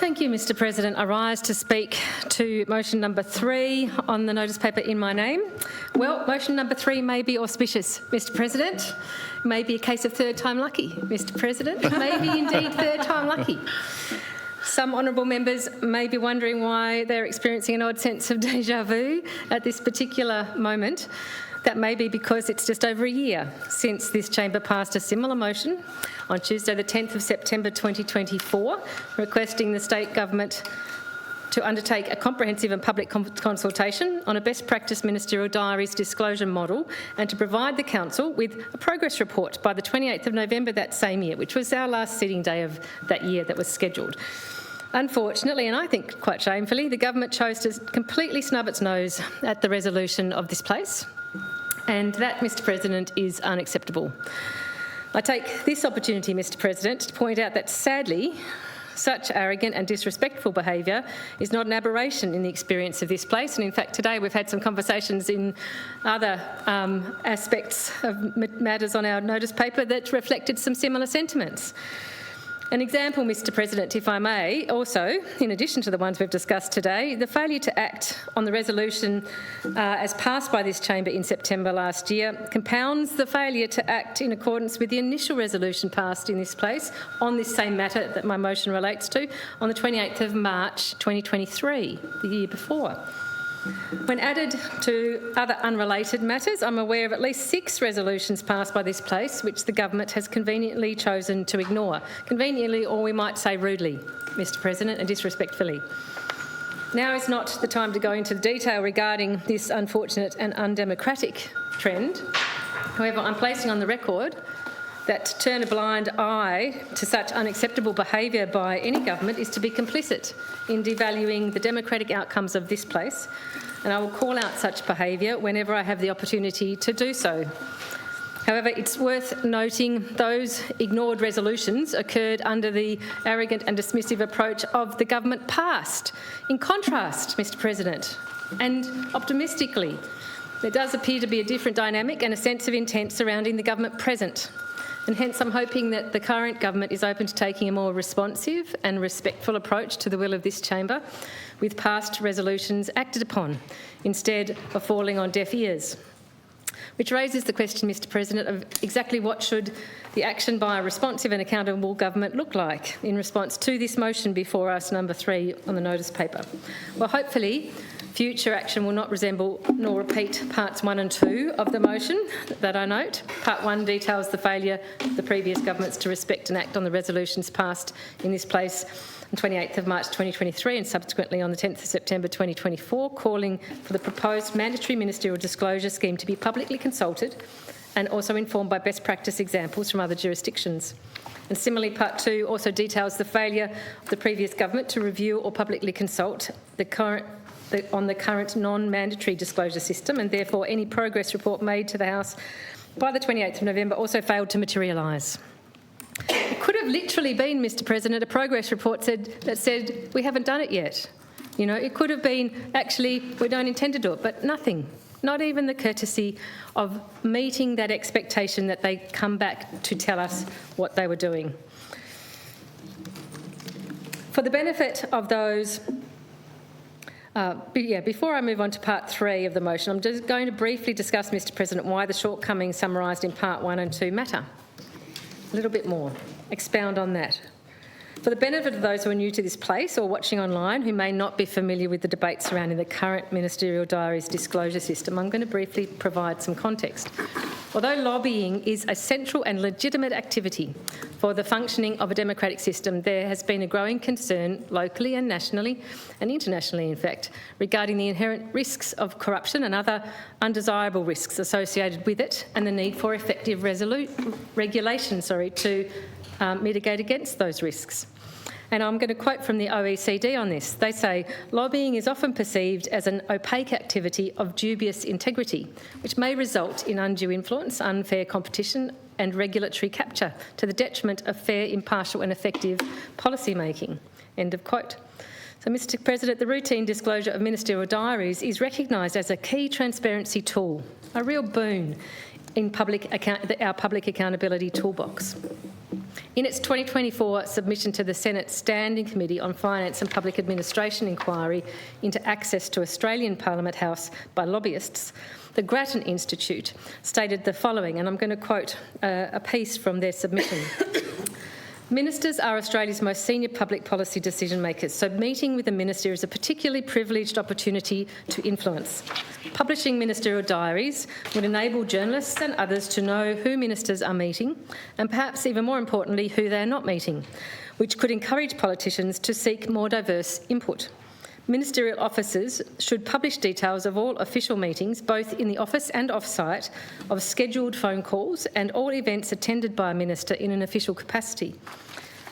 Thank you, Mr President. I rise to speak to motion number 3 on the notice paper in my name. Well, motion number 3 may be auspicious, Mr President. It may be a case of third time lucky, Mr President. It may be indeed third time lucky. Some honourable members may be wondering why they're experiencing an odd sense of déjà vu at this particular moment. That may be because it's just over a year since this chamber passed a similar motion on Tuesday the 10th of September 2024, requesting the state government to undertake a comprehensive and public consultation on a best practice ministerial diaries disclosure model and to provide the council with a progress report by the 28th of November that same year, which was our last sitting day of that year that was scheduled. Unfortunately, and I think quite shamefully, the government chose to completely snub its nose at the resolution of this place. And that, Mr President, is unacceptable. I take this opportunity, Mr President, to point out that sadly, such arrogant and disrespectful behaviour is not an aberration in the experience of this place. And in fact, today we've had some conversations in other aspects of matters on our notice paper that reflected some similar sentiments. An example, Mr President, if I may, also, in addition to the ones we've discussed today, the failure to act on the resolution as passed by this chamber in September last year compounds the failure to act in accordance with the initial resolution passed in this place on this same matter that my motion relates to on the 28th of March 2023, the year before. When added to other unrelated matters, I'm aware of at least 6 resolutions passed by this place which the government has conveniently chosen to ignore. Conveniently, or we might say rudely, Mr President, and disrespectfully. Now is not the time to go into the detail regarding this unfortunate and undemocratic trend. However, I'm placing on the record that to turn a blind eye to such unacceptable behaviour by any government is to be complicit in devaluing the democratic outcomes of this place, and I will call out such behaviour whenever I have the opportunity to do so. However, it's worth noting those ignored resolutions occurred under the arrogant and dismissive approach of the government past. In contrast, Mr President, and optimistically, there does appear to be a different dynamic and a sense of intent surrounding the government present. And hence I'm hoping that the current government is open to taking a more responsive and respectful approach to the will of this chamber with past resolutions acted upon, instead of falling on deaf ears. Which raises the question, Mr President, of exactly what should the action by a responsive and accountable government look like in response to this motion before us, number 3 on the notice paper. Well, hopefully, future action will not resemble nor repeat parts 1 and 2 of the motion that I note. Part 1 details the failure of the previous governments to respect and act on the resolutions passed in this place on 28th of March 2023 and subsequently on the 10th of September 2024, calling for the proposed mandatory ministerial disclosure scheme to be publicly consulted and also informed by best practice examples from other jurisdictions. And similarly, Part 2 also details the failure of the previous government to review or publicly consult on the current non-mandatory disclosure system, and therefore any progress report made to the House by the 28th of November also failed to materialise. It could have literally been, Mr President, a progress report that said we haven't done it yet. You know, it could have been actually we don't intend to do it, but nothing. Not even the courtesy of meeting that expectation that they come back to tell us what they were doing. For the benefit of those before I move on to Part 3 of the motion, I'm just going to briefly discuss, Mr President, why the shortcomings summarised in Part 1 and 2 matter. A little bit more. Expound on that. For the benefit of those who are new to this place or watching online who may not be familiar with the debate surrounding the current Ministerial Diaries disclosure system, I'm going to briefly provide some context. Although lobbying is a central and legitimate activity for the functioning of a democratic system, there has been a growing concern locally and nationally, and internationally in fact, regarding the inherent risks of corruption and other undesirable risks associated with it and the need for effective regulation to mitigate against those risks. And I'm going to quote from the OECD on this. They say, lobbying is often perceived as an opaque activity of dubious integrity, which may result in undue influence, unfair competition and regulatory capture to the detriment of fair, impartial and effective policy making. End of quote. So, Mr President, the routine disclosure of ministerial diaries is recognised as a key transparency tool, a real boon in our public accountability toolbox. In its 2024 submission to the Senate Standing Committee on Finance and Public Administration inquiry into access to Australian Parliament House by lobbyists, the Grattan Institute stated the following, and I'm going to quote a piece from their submission. Ministers are Australia's most senior public policy decision makers, so meeting with the minister is a particularly privileged opportunity to influence. Publishing ministerial diaries would enable journalists and others to know who ministers are meeting and perhaps even more importantly who they are not meeting, which could encourage politicians to seek more diverse input. Ministerial officers should publish details of all official meetings, both in the office and off-site, of scheduled phone calls and all events attended by a minister in an official capacity.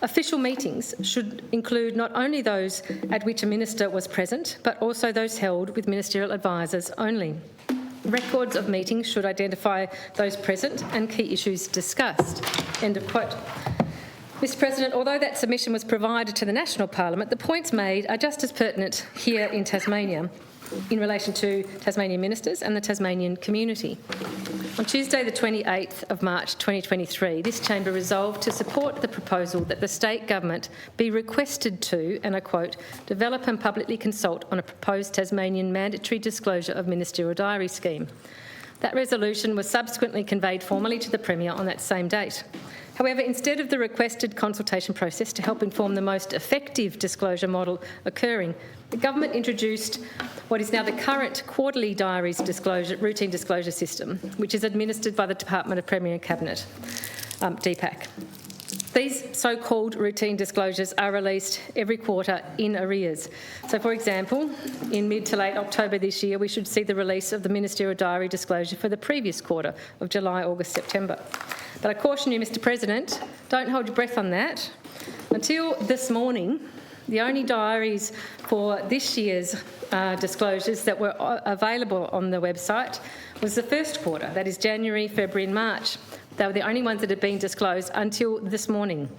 Official meetings should include not only those at which a minister was present, but also those held with ministerial advisors only. Records of meetings should identify those present and key issues discussed. End of quote. Mr President, although that submission was provided to the National Parliament, the points made are just as pertinent here in Tasmania in relation to Tasmanian ministers and the Tasmanian community. On Tuesday the 28th of March 2023, this chamber resolved to support the proposal that the state government be requested to, and I quote, develop and publicly consult on a proposed Tasmanian mandatory disclosure of ministerial diary scheme. That resolution was subsequently conveyed formally to the Premier on that same date. However, instead of the requested consultation process to help inform the most effective disclosure model occurring, the government introduced what is now the current quarterly diaries routine disclosure system, which is administered by the Department of Premier and Cabinet, DPAC. These so-called routine disclosures are released every quarter in arrears. So, for example, in mid to late October this year, we should see the release of the ministerial diary disclosure for the previous quarter of July, August, September. But I caution you, Mr President, don't hold your breath on that. Until this morning, the only diaries for this year's disclosures that were available on the website was the first quarter, that is January, February and March. They were the only ones that had been disclosed until this morning.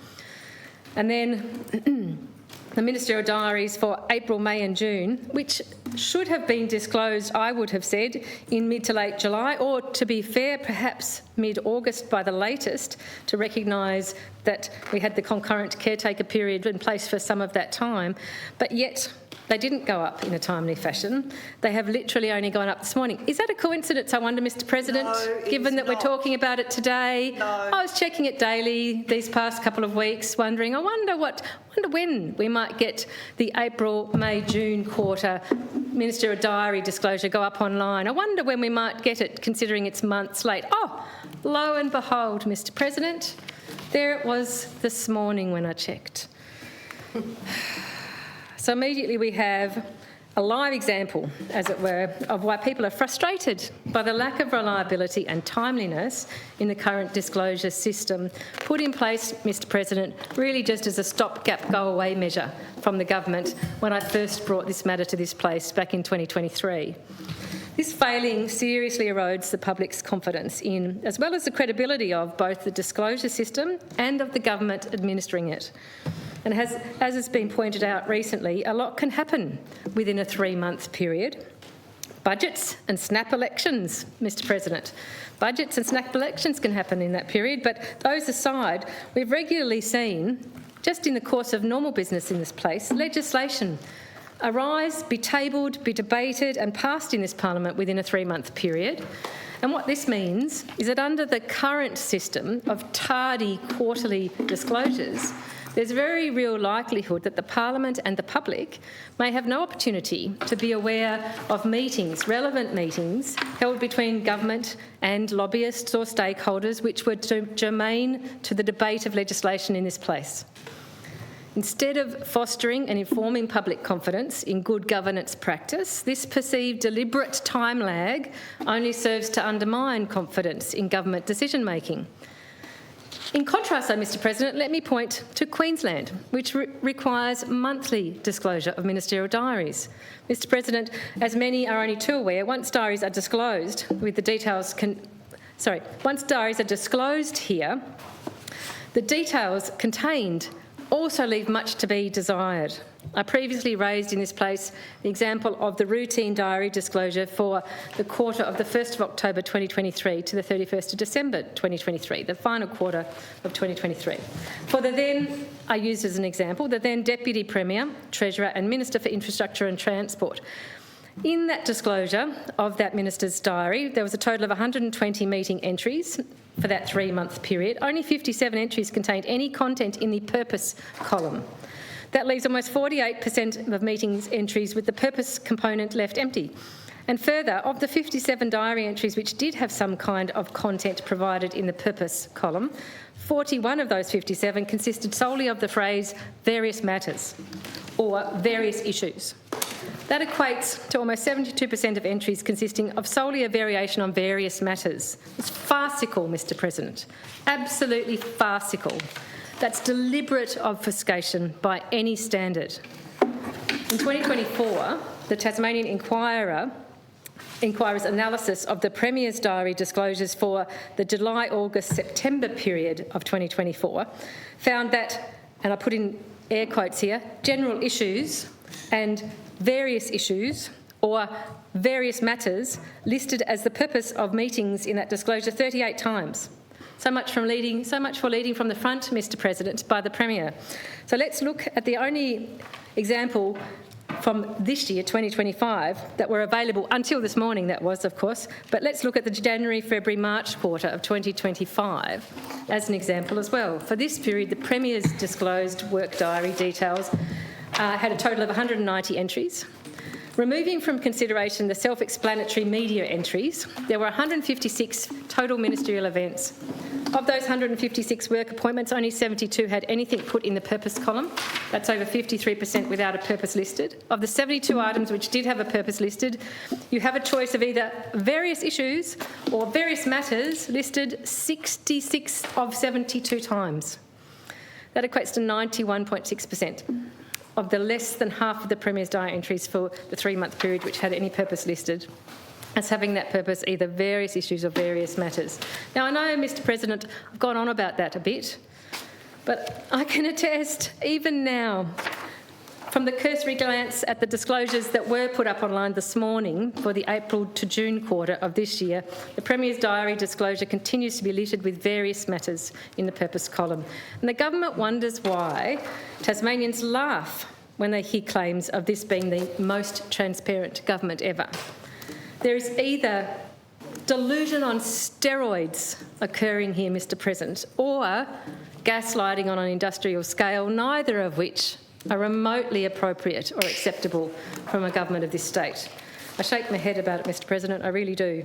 And then the ministerial diaries for April, May and June, which should have been disclosed, I would have said, in mid to late July, or to be fair, perhaps mid-August by the latest, to recognise that we had the concurrent caretaker period in place for some of that time, but yet they didn't go up in a timely fashion. They have literally only gone up this morning. Is that a coincidence, I wonder, Mr President, given that we're talking about it today? No. I was checking it daily these past couple of weeks, wondering, I wonder when we might get the April, May, June quarter ministerial diary disclosure go up online. I wonder when we might get it, considering it's months late. Oh, lo and behold, Mr President, there it was this morning when I checked. So immediately we have a live example, as it were, of why people are frustrated by the lack of reliability and timeliness in the current disclosure system put in place, Mr President, really just as a stopgap go-away measure from the government when I first brought this matter to this place back in 2023. This failing seriously erodes the public's confidence in, as well as the credibility of, both the disclosure system and of the government administering it. And as has been pointed out recently, a lot can happen within a 3-month period. Budgets and snap elections, Mr President. Budgets and snap elections can happen in that period, but those aside, we've regularly seen, just in the course of normal business in this place, legislation arise, be tabled, be debated and passed in this parliament within a 3-month period. And what this means is that under the current system of tardy quarterly disclosures, there's a very real likelihood that the Parliament and the public may have no opportunity to be aware of meetings, relevant meetings, held between government and lobbyists or stakeholders which were germane to the debate of legislation in this place. Instead of fostering and informing public confidence in good governance practice, this perceived deliberate time lag only serves to undermine confidence in government decision-making. In contrast, though, Mr President, let me point to Queensland, which requires monthly disclosure of ministerial diaries. Mr President, as many are only too aware, once diaries are disclosed with the details once diaries are disclosed here, the details contained also leave much to be desired. I previously raised in this place the example of the routine diary disclosure for the quarter of the 1st of October 2023 to the 31st of December 2023, the final quarter of 2023. For the then, I used as an example, the then Deputy Premier, Treasurer and Minister for Infrastructure and Transport. In that disclosure of that Minister's diary, there was a total of 120 meeting entries for that 3-month period. Only 57 entries contained any content in the purpose column. That leaves almost 48% of meetings entries with the purpose component left empty. And further, of the 57 diary entries which did have some kind of content provided in the purpose column, 41 of those 57 consisted solely of the phrase various matters or various issues. That equates to almost 72% of entries consisting of solely a variation on various matters. It's farcical, Mr. President. Absolutely farcical. That's deliberate obfuscation by any standard. In 2024, the Tasmanian Inquirer's analysis of the Premier's diary disclosures for the July, August, September period of 2024 found that, and I put in air quotes here, general issues and various issues or various matters listed as the purpose of meetings in that disclosure 38 times. So much for leading from the front, Mr. President, by the Premier. So let's look at the only example from this year, 2025, that were available until this morning, that was, of course, but let's look at the January, February, March quarter of 2025 as an example as well. For this period, the Premier's disclosed work diary details had a total of 190 entries. Removing from consideration the self-explanatory media entries, there were 156 total ministerial events. Of those 156 work appointments, only 72 had anything put in the purpose column. That's over 53% without a purpose listed. Of the 72 items which did have a purpose listed, you have a choice of either various issues or various matters listed 66 of 72 times. That equates to 91.6%. of the less than half of the Premier's diary entries for the 3-month period which had any purpose listed as having that purpose either various issues or various matters. Now, I know, Mr. President, I've gone on about that a bit, but I can attest, even now, from the cursory glance at the disclosures that were put up online this morning for the April to June quarter of this year, the Premier's diary disclosure continues to be littered with various matters in the purpose column. And the government wonders why Tasmanians laugh when they hear claims of this being the most transparent government ever. There is either delusion on steroids occurring here, Mr. President, or gaslighting on an industrial scale, neither of which are remotely appropriate or acceptable from a government of this state. I shake my head about it, Mr. President, I really do.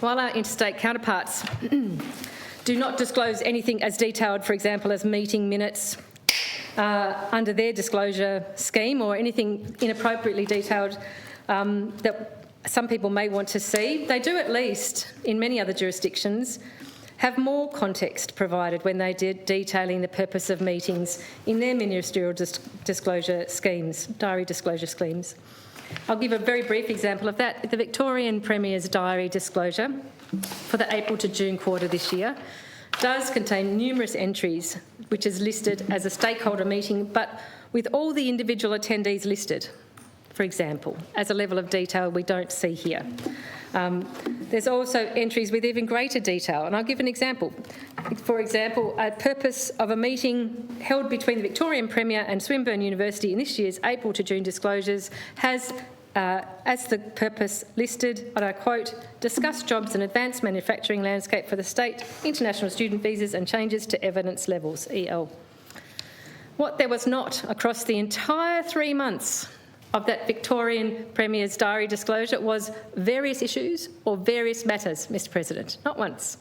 While our interstate counterparts do not disclose anything as detailed, for example, as meeting minutes under their disclosure scheme or anything inappropriately detailed that some people may want to see, they do at least, in many other jurisdictions, have more context provided when they did detailing the purpose of meetings in their ministerial disclosure schemes, diary disclosure schemes. I'll give a very brief example of that. The Victorian Premier's diary disclosure for the April to June quarter this year does contain numerous entries which is listed as a stakeholder meeting, but with all the individual attendees listed, for example, as a level of detail we don't see here. There's also entries with even greater detail, and I'll give an example. For example, a purpose of a meeting held between the Victorian Premier and Swinburne University in this year's April to June disclosures has, as the purpose listed, and I quote, discuss jobs and advanced manufacturing landscape for the state, international student visas and changes to evidence levels, EL. What there was not across the entire 3 months of that Victorian Premier's diary disclosure was various issues or various matters, Mr. President, not once.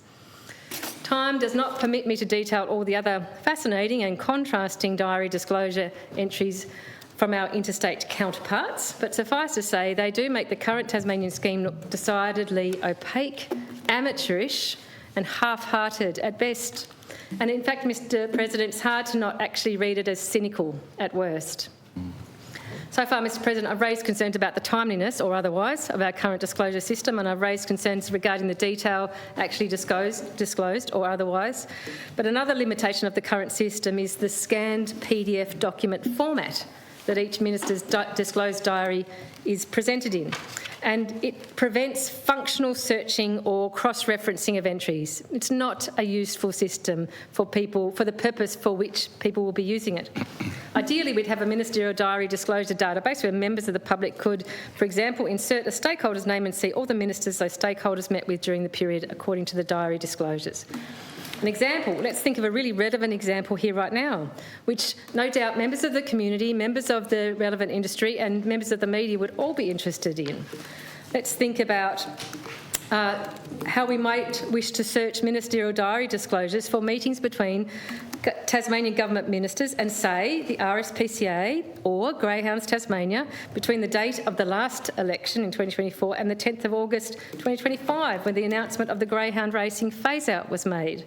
Time does not permit me to detail all the other fascinating and contrasting diary disclosure entries from our interstate counterparts, but suffice to say they do make the current Tasmanian scheme look decidedly opaque, amateurish and half-hearted at best. And in fact, Mr. President, it's hard to not actually read it as cynical at worst. So far, Mr President, I've raised concerns about the timeliness or otherwise of our current disclosure system, and I've raised concerns regarding the detail actually disclosed or otherwise. But another limitation of the current system is the scanned PDF document format that each minister's disclosed diary is presented in. And it prevents functional searching or cross-referencing of entries. It's not a useful system for people, for the purpose for which people will be using it. Ideally, we'd have a ministerial diary disclosure database where members of the public could, for example, insert a stakeholder's name and see all the ministers those stakeholders met with during the period according to the diary disclosures. An example, let's think of a really relevant example here right now, which no doubt members of the community, members of the relevant industry and members of the media would all be interested in. Let's think about how we might wish to search ministerial diary disclosures for meetings between Tasmanian government ministers and, say, the RSPCA or Greyhounds Tasmania between the date of the last election in 2024 and the 10th of August 2025, when the announcement of the greyhound racing phase-out was made.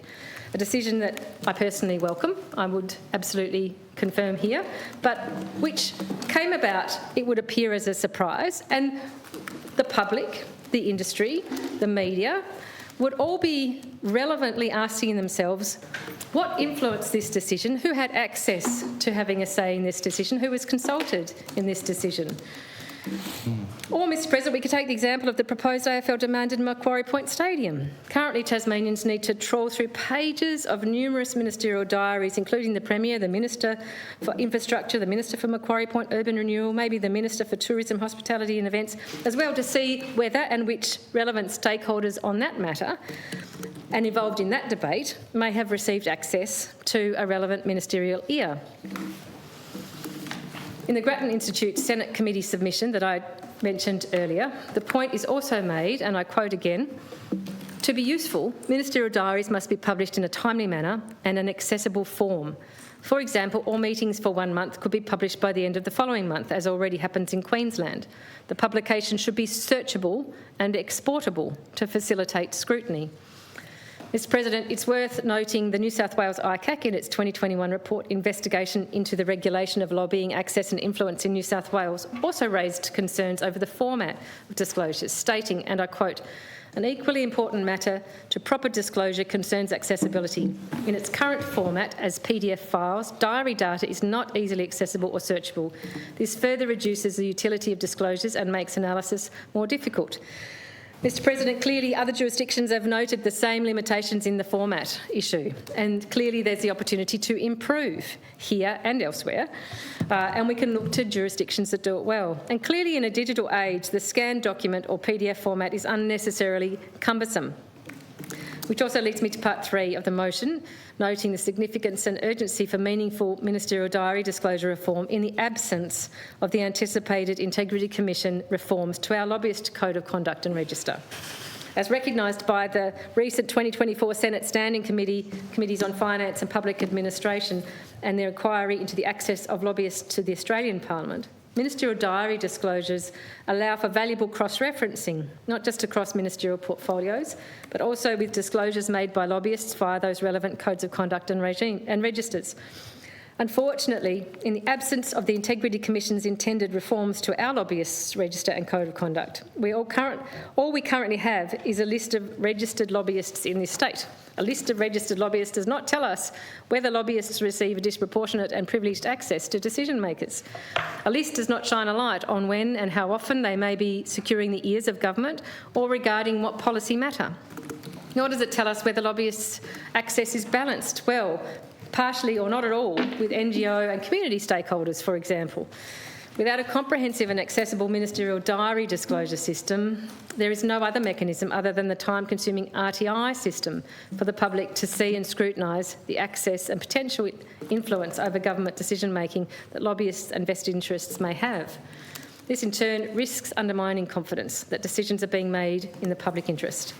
A decision that I personally welcome, I would absolutely confirm here, but which came about, it would appear, as a surprise, and the public, the industry, the media would all be relevantly asking themselves what influenced this decision, who had access to having a say in this decision, who was consulted in this decision. Or, Mr President, we could take the example of the proposed AFL-demanded Macquarie Point Stadium. Currently, Tasmanians need to trawl through pages of numerous ministerial diaries, including the Premier, the Minister for Infrastructure, the Minister for Macquarie Point Urban Renewal, maybe the Minister for Tourism, Hospitality and Events, as well, to see whether and which relevant stakeholders on that matter and involved in that debate may have received access to a relevant ministerial ear. In the Grattan Institute Senate Committee submission that I mentioned earlier, the point is also made, and I quote again, "To be useful, ministerial diaries must be published in a timely manner and an accessible form. For example, all meetings for 1 month could be published by the end of the following month, as already happens in Queensland. The publication should be searchable and exportable to facilitate scrutiny." Mr President, it's worth noting the New South Wales ICAC in its 2021 report investigation into the regulation of lobbying, access and influence in New South Wales also raised concerns over the format of disclosures, stating, and I quote, "An equally important matter to proper disclosure concerns accessibility. In its current format as PDF files, diary data is not easily accessible or searchable. This further reduces the utility of disclosures and makes analysis more difficult." Mr President, clearly other jurisdictions have noted the same limitations in the format issue, and clearly there's the opportunity to improve here and elsewhere, and we can look to jurisdictions that do it well. And clearly in a digital age, the scanned document or PDF format is unnecessarily cumbersome. Which also leads me to part 3 of the motion, noting the significance and urgency for meaningful ministerial diary disclosure reform in the absence of the anticipated Integrity Commission reforms to our Lobbyist Code of Conduct and Register. As recognised by the recent 2024 Senate Standing Committees on Finance and Public Administration and their inquiry into the access of lobbyists to the Australian Parliament, ministerial diary disclosures allow for valuable cross-referencing, not just across ministerial portfolios, but also with disclosures made by lobbyists via those relevant codes of conduct and registers. Unfortunately, in the absence of the Integrity Commission's intended reforms to our lobbyists' register and code of conduct, all we currently have is a list of registered lobbyists in this state. A list of registered lobbyists does not tell us whether lobbyists receive a disproportionate and privileged access to decision makers. A list does not shine a light on when and how often they may be securing the ears of government or regarding what policy matter. Nor does it tell us whether lobbyists' access is balanced well, partially or not at all, with NGO and community stakeholders, for example. Without a comprehensive and accessible ministerial diary disclosure system, there is no other mechanism other than the time-consuming RTI system for the public to see and scrutinise the access and potential influence over government decision-making that lobbyists and vested interests may have. This, in turn, risks undermining confidence that decisions are being made in the public interest.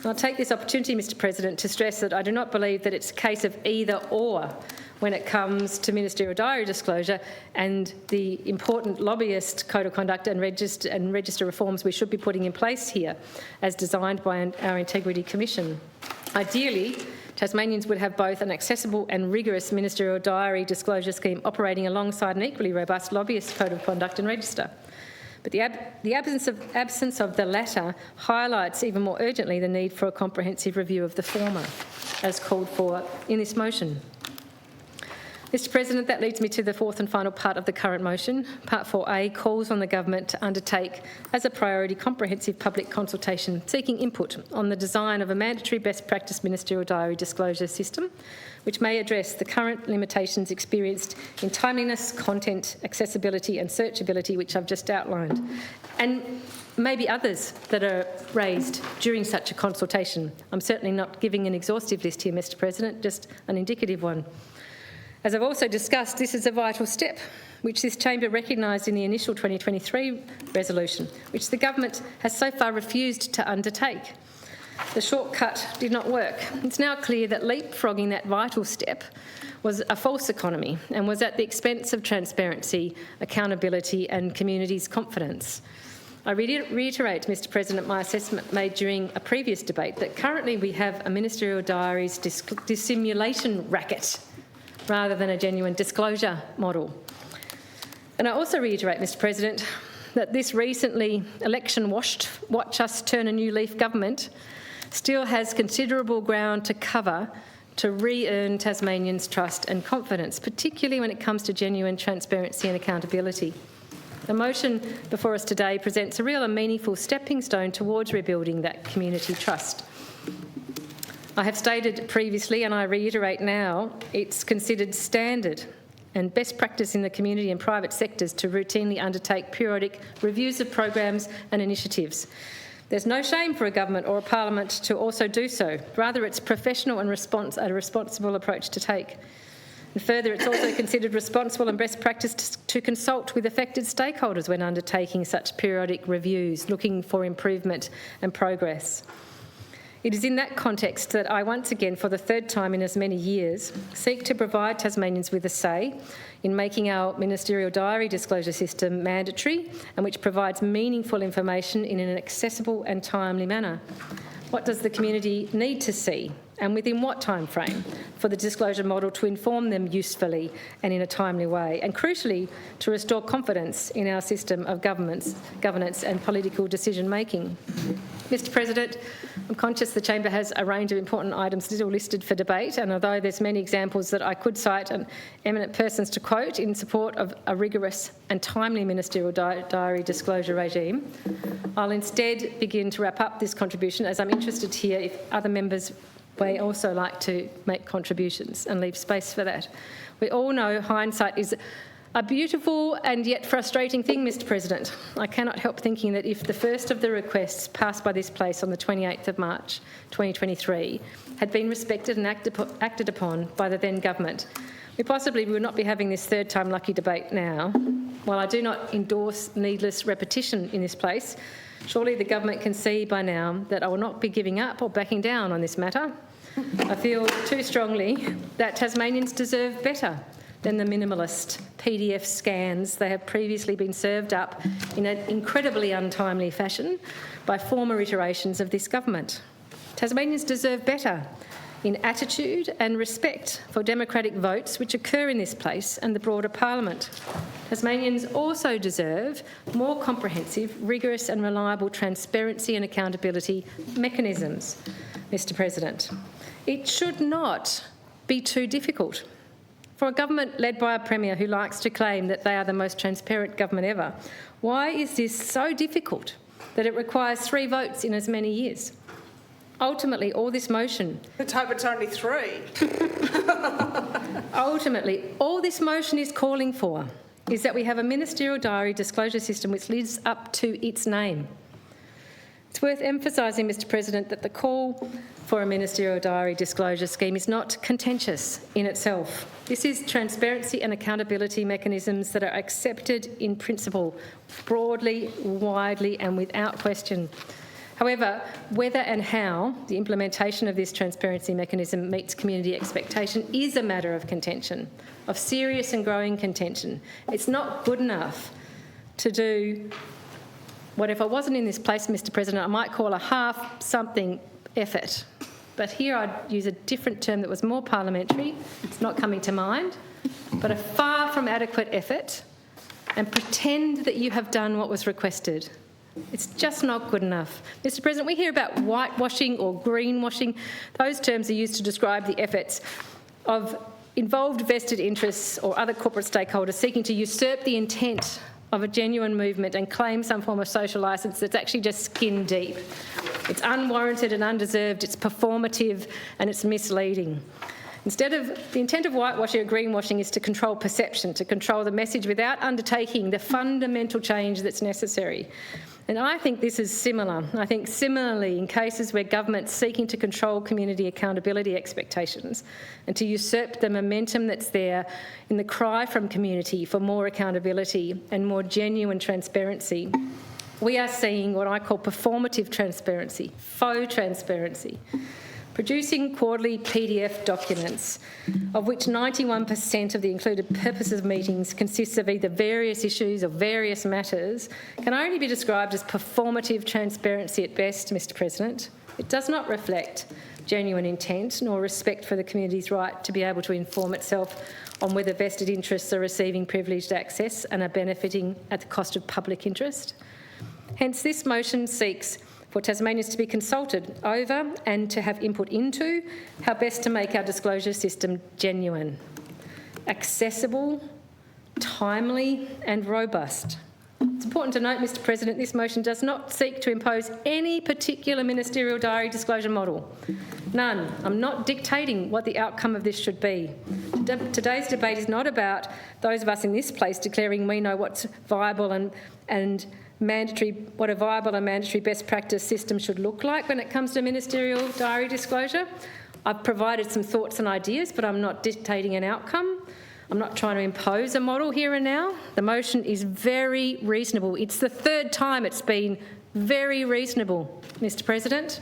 I'll take this opportunity, Mr President, to stress that I do not believe that it's a case of either or when it comes to ministerial diary disclosure and the important lobbyist code of conduct and register reforms we should be putting in place here as designed by our Integrity Commission. Ideally, Tasmanians would have both an accessible and rigorous ministerial diary disclosure scheme operating alongside an equally robust lobbyist code of conduct and register. But the absence of the latter highlights even more urgently the need for a comprehensive review of the former, as called for in this motion. Mr President, that leads me to the fourth and final part of the current motion. Part 4A calls on the government to undertake as a priority comprehensive public consultation seeking input on the design of a mandatory best practice ministerial diary disclosure system which may address the current limitations experienced in timeliness, content, accessibility and searchability which I've just outlined, and maybe others that are raised during such a consultation. I'm certainly not giving an exhaustive list here, Mr President, just an indicative one. As I've also discussed, this is a vital step which this chamber recognised in the initial 2023 resolution, which the government has so far refused to undertake. The shortcut did not work. It's now clear that leapfrogging that vital step was a false economy and was at the expense of transparency, accountability and communities' confidence. I reiterate, Mr President, my assessment made during a previous debate that currently we have a ministerial diaries dissimulation racket rather than a genuine disclosure model. And I also reiterate, Mr President, that this recently election-washed watch us turn a new leaf government still has considerable ground to cover to re-earn Tasmanians' trust and confidence, particularly when it comes to genuine transparency and accountability. The motion before us today presents a real and meaningful stepping stone towards rebuilding that community trust. I have stated previously, and I reiterate now, it's considered standard and best practice in the community and private sectors to routinely undertake periodic reviews of programs and initiatives. There's no shame for a government or a parliament to also do so. Rather, it's professional and a responsible approach to take. And further, it's also considered responsible and best practice to consult with affected stakeholders when undertaking such periodic reviews, looking for improvement and progress. It is in that context that I once again, for the third time in as many years, seek to provide Tasmanians with a say in making our ministerial diary disclosure system mandatory and which provides meaningful information in an accessible and timely manner. What does the community need to see and within what time frame for the disclosure model to inform them usefully and in a timely way, and crucially to restore confidence in our system of governance and political decision making? Mr President, I'm conscious the chamber has a range of important items still listed for debate, and although there's many examples that I could cite and eminent persons to quote in support of a rigorous and timely ministerial diary disclosure regime, I'll instead begin to wrap up this contribution, as I'm interested to hear if other members may also like to make contributions and leave space for that. We all know hindsight is a beautiful and yet frustrating thing, Mr President. I cannot help thinking that if the first of the requests passed by this place on the 28th of March 2023 had been respected and acted upon by the then government, we possibly would not be having this third time lucky debate now. While I do not endorse needless repetition in this place, surely the government can see by now that I will not be giving up or backing down on this matter. I feel too strongly that Tasmanians deserve better than the minimalist PDF scans they have previously been served up in an incredibly untimely fashion by former iterations of this government. Tasmanians deserve better in attitude and respect for democratic votes which occur in this place and the broader parliament. Tasmanians also deserve more comprehensive, rigorous and reliable transparency and accountability mechanisms, Mr President. It should not be too difficult. For a government led by a Premier who likes to claim that they are the most transparent government ever, why is this so difficult that it requires 3 votes in as many years? Ultimately, all this motion... Let's hope it's only 3. Ultimately, all this motion is calling for is that we have a ministerial diary disclosure system which lives up to its name. It's worth emphasising, Mr President, that the call for a ministerial diary disclosure scheme is not contentious in itself. This is transparency and accountability mechanisms that are accepted in principle, broadly, widely and without question. However, whether and how the implementation of this transparency mechanism meets community expectation is a matter of contention, of serious and growing contention. It's not good enough to do what, if I wasn't in this place, Mr President, I might call a half-something effort but here I'd use a different term that was more parliamentary, it's not coming to mind, but a far from adequate effort, and pretend that you have done what was requested. It's just not good enough. Mr. President, we hear about whitewashing or greenwashing. Those terms are used to describe the efforts of involved vested interests or other corporate stakeholders seeking to usurp the intent of a genuine movement and claim some form of social licence that's actually just skin deep. It's unwarranted and undeserved, it's performative and it's misleading. The intent of whitewashing or greenwashing is to control perception, to control the message without undertaking the fundamental change that's necessary. And I think this is similar. I think similarly in cases where government's seeking to control community accountability expectations and to usurp the momentum that's there in the cry from community for more accountability and more genuine transparency, we are seeing what I call performative transparency, faux transparency. Producing quarterly PDF documents, of which 91% of the included purposes of meetings consists of either various issues or various matters, can only be described as performative transparency at best, Mr. President. It does not reflect genuine intent nor respect for the community's right to be able to inform itself on whether vested interests are receiving privileged access and are benefiting at the cost of public interest. Hence, this motion seeks for Tasmanians to be consulted over and to have input into how best to make our disclosure system genuine, accessible, timely and robust. It's important to note, Mr. President, this motion does not seek to impose any particular ministerial diary disclosure model. None. I'm not dictating what the outcome of this should be. Today's debate is not about those of us in this place declaring we know what's viable and what a viable and mandatory best practice system should look like when it comes to ministerial diary disclosure. I've provided some thoughts and ideas, but I'm not dictating an outcome. I'm not trying to impose a model here and now. The motion is very reasonable. It's the third time it's been very reasonable, Mr. President.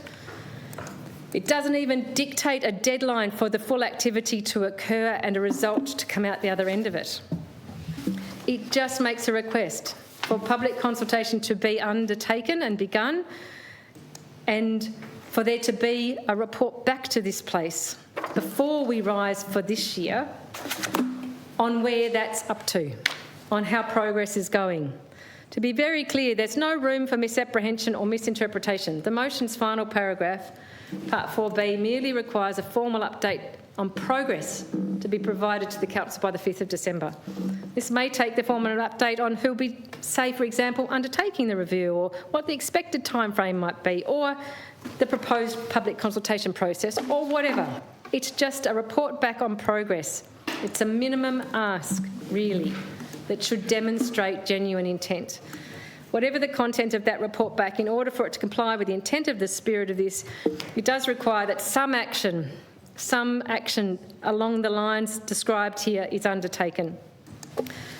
It doesn't even dictate a deadline for the full activity to occur and a result to come out the other end of it. It just makes a request for public consultation to be undertaken and begun, and for there to be a report back to this place before we rise for this year on where that's up to, on how progress is going. To be very clear, there's no room for misapprehension or misinterpretation. The motion's final paragraph, Part 4B, merely requires a formal update on progress to be provided to the Council by the 5th of December. This may take the form of an update on who will be, say, for example, undertaking the review, or what the expected timeframe might be, or the proposed public consultation process, or whatever. It's just a report back on progress. It's a minimum ask, really, that should demonstrate genuine intent. Whatever the content of that report back, in order for it to comply with the intent of the spirit of this, it does require that some action along the lines described here is undertaken.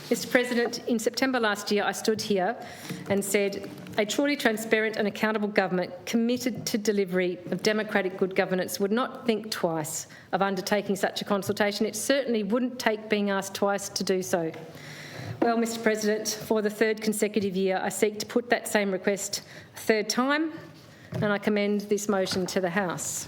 Mr. President, in September last year, I stood here and said a truly transparent and accountable government committed to delivery of democratic good governance would not think twice of undertaking such a consultation. It certainly wouldn't take being asked twice to do so. Well, Mr. President, for the third consecutive year, I seek to put that same request a third time, and I commend this motion to the House.